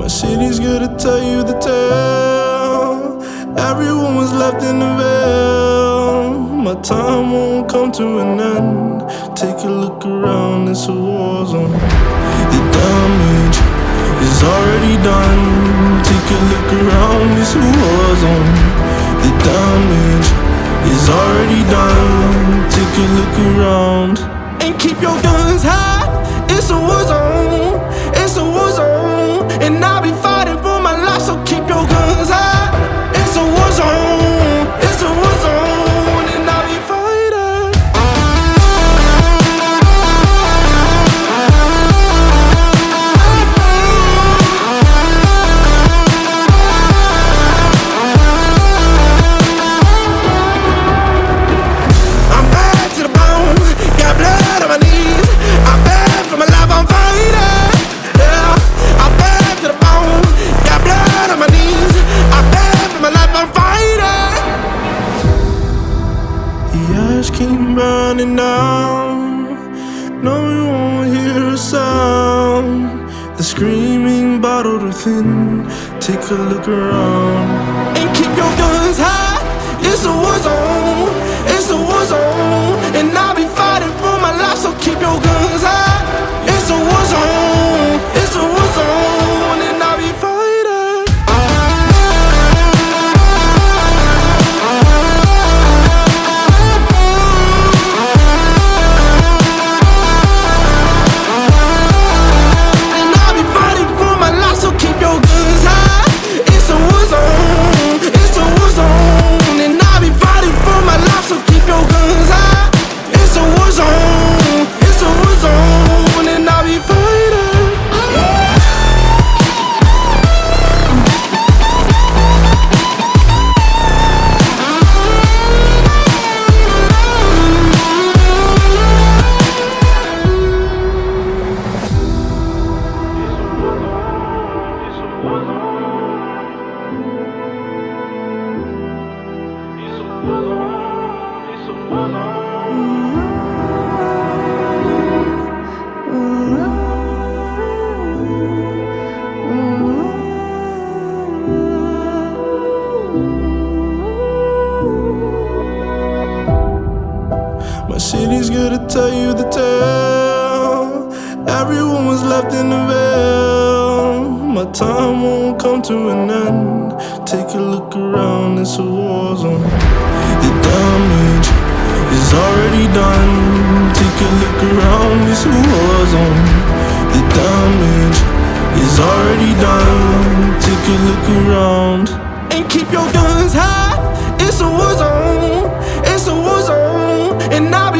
My city's gonna tell you the tale. Everyone was left in the veil. My time won't come to an end. Take a look around, it's a war zone. The damage is already done. Take a look around, it's a war zone. The damage is already done. Take a look around and keep your guns high. It's a war zone. It's a war zone, and I'll be fighting for my life. So keep your guns high. It's a war zone. It's a war zone, and I'll be fighting. I'm bad to the bone. Got blood on my knees. I'm bad for my life. I'm fighting. Yeah, I'm bad to the bone. Got blood on my knees. I'm bad for my life. I'm fighting. The ash keep burning down. No, you won't hear a sound. The screaming bottled within. Take a look around and keep your guns high. It's a war zone. It's a war zone, and I'll be fighting for my life. So keep your guns high. It's a war zone. It's a war zone, and I'll be fighting. And I'll be fighting for my life. So keep your guns high. It's a war zone. It's a war zone, and I'll be fighting for my life. So keep your guns high. It's a war zone. It's a war zone, and I'll be fighting. My city's gonna tell you the tale. Everyone was left in the veil. My time won't come to an end. Take a look around, it's a war zone. The damage is already done. Take a look around, it's a war zone. The damage is already done. Take a look around and keep your guns high. It's a war zone. It's a war zone, and I'll